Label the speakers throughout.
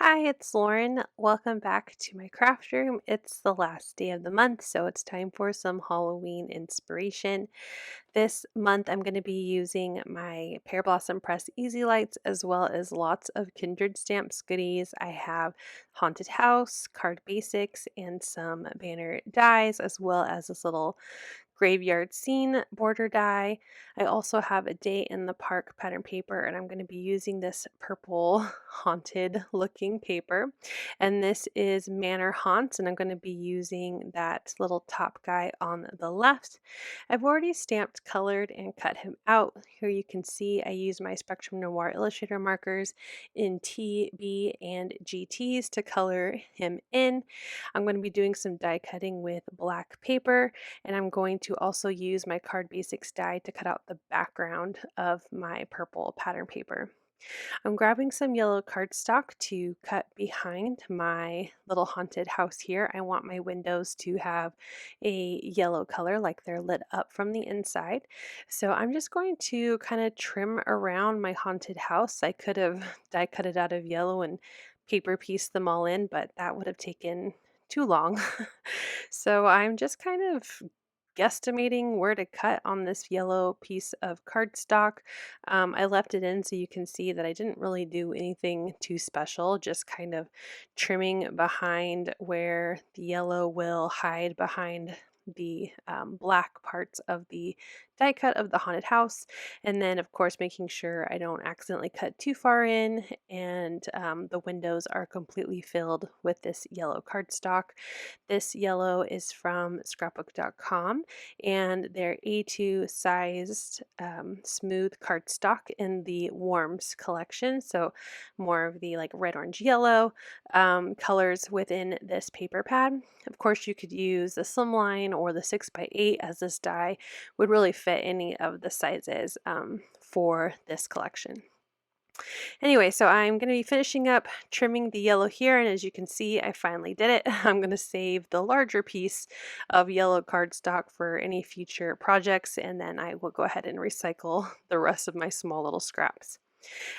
Speaker 1: Hi, it's Lauren. Welcome back to my craft room. It's the last day of the month, so it's time for some Halloween inspiration. This month, I'm going to be using my Pear Blossom Press Easy Lights as well as lots of Kindred stamps goodies. I have Haunted House, Card Basics, and some banner dies, as well as this little graveyard scene border die. I also have a day in the park pattern paper, and I'm going to be using this purple haunted looking paper. And this is Manor Haunts, and I'm going to be using that little top guy on the left. I've already stamped, colored, and cut him out. Here you can see I use my Spectrum Noir Illustrator markers in T, B, and GTs to color him in. I'm going to be doing some die cutting with black paper, and I'm going to also use my Card Basics die to cut out the background of my purple pattern paper. I'm grabbing some yellow cardstock to cut behind my little haunted house here. I want my windows to have a yellow color, like they're lit up from the inside. So I'm just going to kind of trim around my haunted house. I could have die cut it out of yellow and paper pieced them all in, but that would have taken too long. So I'm just kind of guesstimating where to cut on this yellow piece of cardstock. I left it in so you can see that I didn't really do anything too special, just kind of trimming behind where the yellow will hide behind the black parts of the die cut of the haunted house, and then of course making sure I don't accidentally cut too far in and the windows are completely filled with this yellow cardstock. This yellow is from scrapbook.com, and they're A2 sized smooth cardstock in the warms collection, so more of the like red, orange, yellow colors within this paper pad. Of course, you could use the slimline or the 6x8, as this die would really fit any of the sizes for this collection. Anyway, so I'm going to be finishing up trimming the yellow here, and as you can see, I finally did it. I'm going to save the larger piece of yellow cardstock for any future projects, and then I will go ahead and recycle the rest of my small little scraps.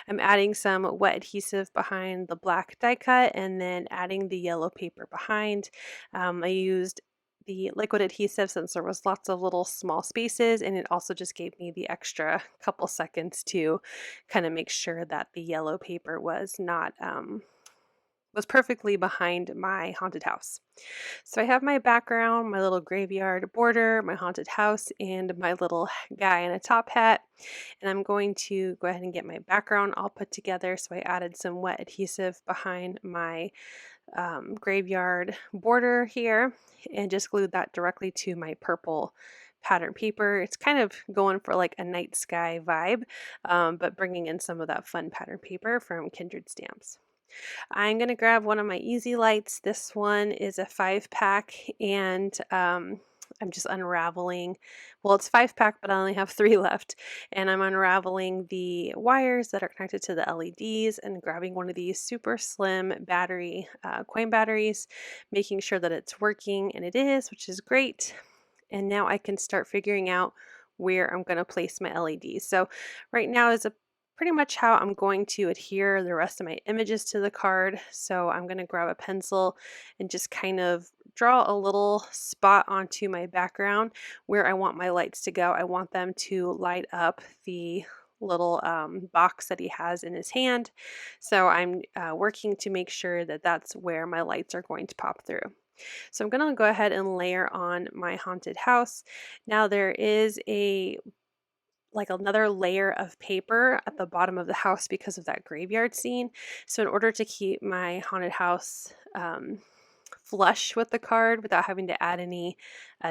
Speaker 1: I'm adding some wet adhesive behind the black die cut and then adding the yellow paper behind. I used the liquid adhesive since there was lots of little small spaces, and it also just gave me the extra couple seconds to kind of make sure that the yellow paper was not was perfectly behind my haunted house. So I have my background, my little graveyard border, my haunted house, and my little guy in a top hat. And I'm going to go ahead and get my background all put together. So I added some wet adhesive behind my graveyard border here and just glued that directly to my purple pattern paper. It's kind of going for like a night sky vibe, but bringing in some of that fun pattern paper from Kindred Stamps. I'm going to grab one of my easy lights. This one is a 5-pack, and I'm just unraveling. Well, it's 5-pack, but I only have 3 left, and I'm unraveling the wires that are connected to the LEDs and grabbing one of these super slim battery coin batteries, making sure that it's working, and it is, which is great. And now I can start figuring out where I'm going to place my LEDs. So right now is a pretty much how I'm going to adhere the rest of my images to the card. So I'm going to grab a pencil and just kind of draw a little spot onto my background where I want my lights to go. I want them to light up the little box that he has in his hand. So I'm working to make sure that that's where my lights are going to pop through. So I'm going to go ahead and layer on my haunted house. Now there is another layer of paper at the bottom of the house because of that graveyard scene. So in order to keep my haunted house flush with the card without having to add any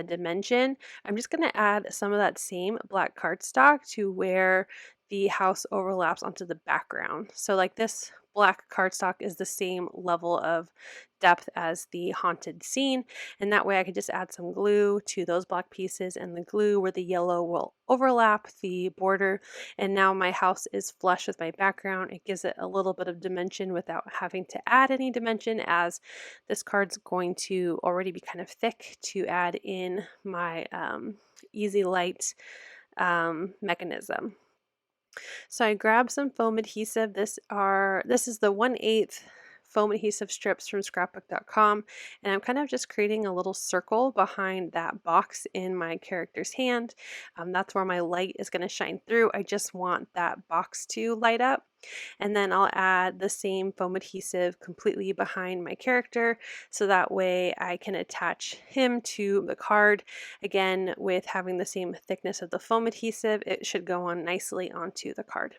Speaker 1: dimension, I'm just going to add some of that same black cardstock to where the house overlaps onto the background. So like this black cardstock is the same level of depth as the haunted scene, and that way I could just add some glue to those black pieces and the glue where the yellow will overlap the border, and now my house is flush with my background. It gives it a little bit of dimension without having to add any dimension, as this card's going to already be kind of thick to add in my easy light mechanism. So I grabbed some foam adhesive. This is the 1/8 foam adhesive strips from scrapbook.com, and I'm kind of just creating a little circle behind that box in my character's hand. That's where my light is going to shine through. I just want that box to light up. And then I'll add the same foam adhesive completely behind my character, so that way I can attach him to the card. Again, with having the same thickness of the foam adhesive, it should go on nicely onto the card.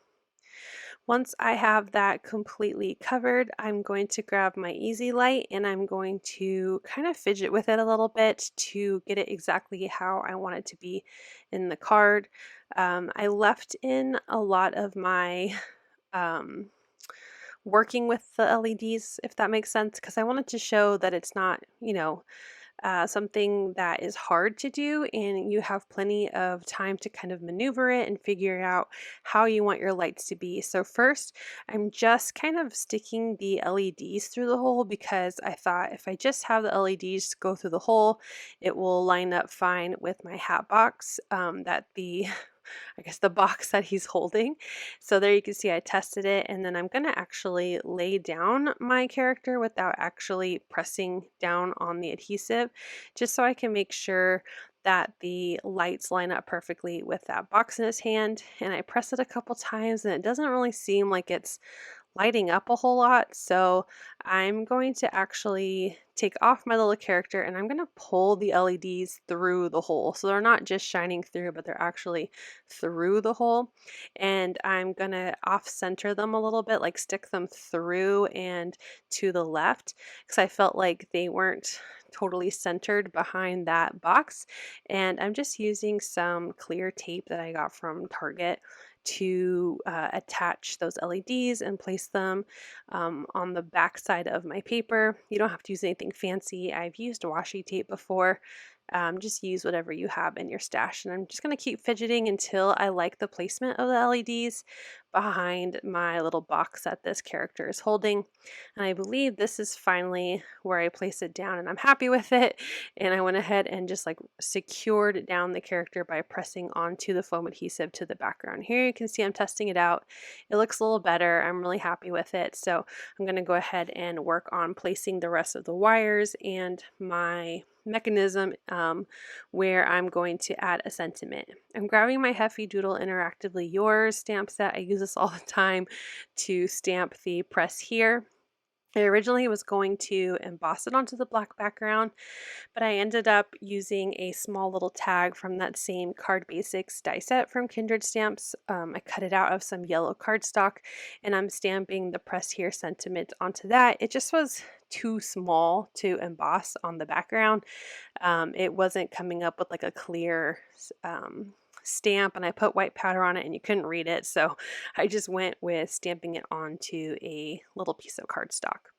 Speaker 1: Once I have that completely covered, I'm going to grab my easy light and I'm going to kind of fidget with it a little bit to get it exactly how I want it to be in the card. I left in a lot of my um, working with the LEDs, if that makes sense, because I wanted to show that it's not, something that is hard to do, and you have plenty of time to kind of maneuver it and figure out how you want your lights to be. So first, I'm just kind of sticking the LEDs through the hole, because I thought if I just have the LEDs go through the hole, it will line up fine with my hat box that the I guess the box that he's holding. So there you can see I tested it, and then I'm going to actually lay down my character without actually pressing down on the adhesive, just so I can make sure that the lights line up perfectly with that box in his hand. And I press it a couple times and it doesn't really seem like it's lighting up a whole lot. So I'm going to actually take off my little character and I'm going to pull the LEDs through the hole. So they're not just shining through, but they're actually through the hole. And I'm going to off center them a little bit, like stick them through and to the left, because I felt like they weren't totally centered behind that box. And I'm just using some clear tape that I got from Target to attach those LEDs and place them on the back side of my paper. You don't have to use anything fancy. I've used washi tape before. Just use whatever you have in your stash. And I'm just going to keep fidgeting until I like the placement of the LEDs behind my little box that this character is holding. And I believe this is finally where I place it down, and I'm happy with it. And I went ahead and just like secured down the character by pressing onto the foam adhesive to the background. Here you can see I'm testing it out. It looks a little better. I'm really happy with it. So I'm going to go ahead and work on placing the rest of the wires and my mechanism where I'm going to add a sentiment. I'm grabbing my Heffy Doodle Interactively Yours stamp set. I use this all the time to stamp the press here. I originally was going to emboss it onto the black background, but I ended up using a small little tag from that same Card Basics die set from Kindred Stamps. I cut it out of some yellow cardstock, and I'm stamping the press here sentiment onto that. It just was too small to emboss on the background. It wasn't coming up with like a clear stamp, and I put white powder on it and you couldn't read it, so I just went with stamping it onto a little piece of cardstock.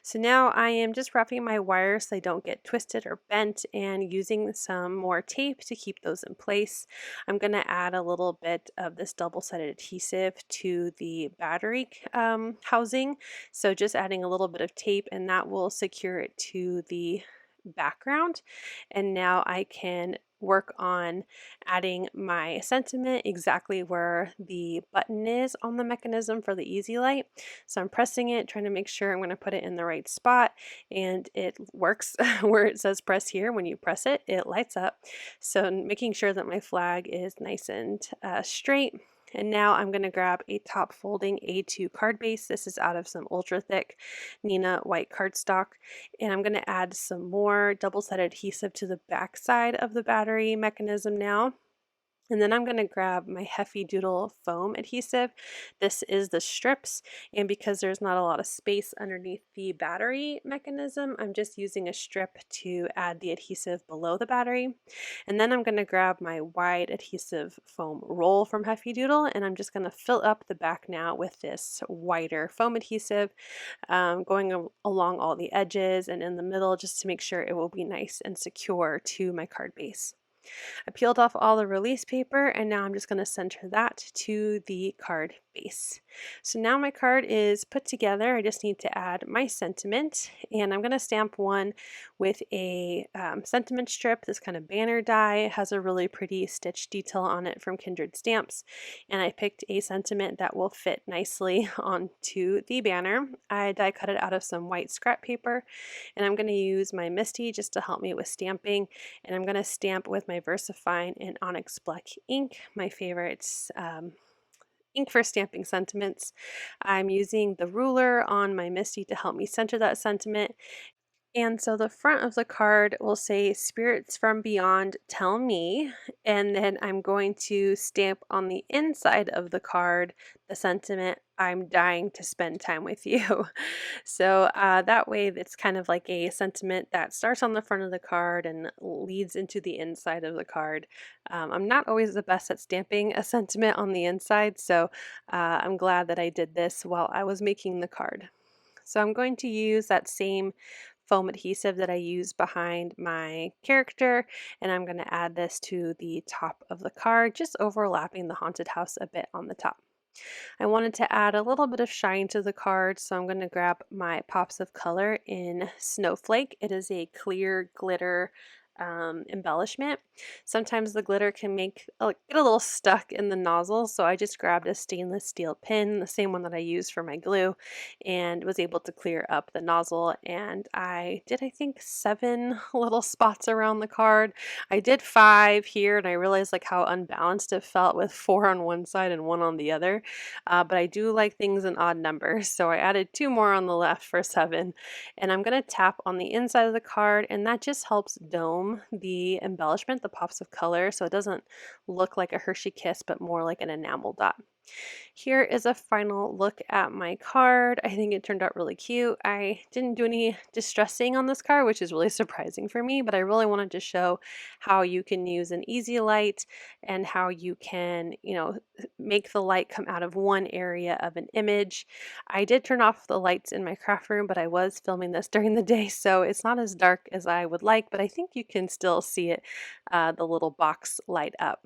Speaker 1: So now I am just wrapping my wires so they don't get twisted or bent, and using some more tape to keep those in place. I'm going to add a little bit of this double-sided adhesive to the battery housing. So just adding a little bit of tape, and that will secure it to the background. And now I can work on adding my sentiment exactly where the button is on the mechanism for the easy light. So I'm pressing it, trying to make sure I'm going to put it in the right spot, and it works where it says press here. When you press it, it lights up. So making sure that my flag is nice and straight. And now I'm going to grab a top folding A2 card base. This is out of some ultra thick Nina white cardstock. And I'm going to add some more double-sided adhesive to the back side of the battery mechanism now. And then I'm going to grab my Heffy Doodle foam adhesive. This is the strips, and because there's not a lot of space underneath the battery mechanism, I'm just using a strip to add the adhesive below the battery. And then I'm going to grab my wide adhesive foam roll from Heffy Doodle, and I'm just going to fill up the back now with this wider foam adhesive, going along all the edges and in the middle, just to make sure it will be nice and secure to my card base. I peeled off all the release paper, and now I'm just going to center that to the card base. So now my card is put together. I just need to add my sentiment, and I'm going to stamp one with a sentiment strip, this kind of banner die. It has a really pretty stitch detail on it from Kindred Stamps, and I picked a sentiment that will fit nicely onto the banner. I die cut it out of some white scrap paper, and I'm going to use my Misty just to help me with stamping, and I'm going to stamp with my VersaFine and Onyx Black ink, my favorites. Ink for stamping sentiments. I'm using the ruler on my Misty to help me center that sentiment. And so the front of the card will say "Spirits from Beyond Tell Me," and then I'm going to stamp on the inside of the card the sentiment, "I'm dying to spend time with you." So that way it's kind of like a sentiment that starts on the front of the card and leads into the inside of the card. I'm not always the best at stamping a sentiment on the inside, so I'm glad that I did this while I was making the card. So I'm going to use that same foam adhesive that I use behind my character, and I'm going to add this to the top of the card, just overlapping the haunted house a bit on the top. I wanted to add a little bit of shine to the card, so I'm going to grab my Pops of Color in Snowflake. It is a clear glitter embellishment. Sometimes the glitter can get a little stuck in the nozzle, so I just grabbed a stainless steel pin, the same one that I used for my glue, and was able to clear up the nozzle. And I did, I think, 7 little spots around the card. I did 5 here, and I realized like how unbalanced it felt with 4 on one side and 1 on the other. But I do like things in odd numbers, so I added 2 more on the left for 7. And I'm going to tap on the inside of the card, and that just helps dome the embellishment, the Pops of Color, so it doesn't look like a Hershey Kiss but more like an enamel dot. Here is a final look at my card. I think it turned out really cute. I didn't do any distressing on this card, which is really surprising for me, but I really wanted to show how you can use an easy light and how you can, make the light come out of one area of an image. I did turn off the lights in my craft room, but I was filming this during the day, so it's not as dark as I would like, but I think you can still see it, the little box light up.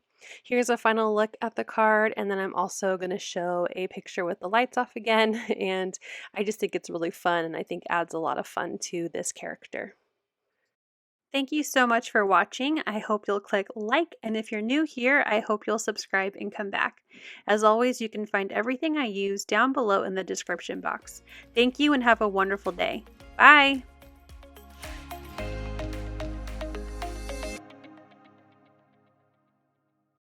Speaker 1: Here's a final look at the card, and then I'm also going to show a picture with the lights off again, and I just think it's really fun and I think adds a lot of fun to this character. Thank you so much for watching. I hope you'll click like, and if you're new here, I hope you'll subscribe and come back. As always, you can find everything I use down below in the description box. Thank you and have a wonderful day. Bye!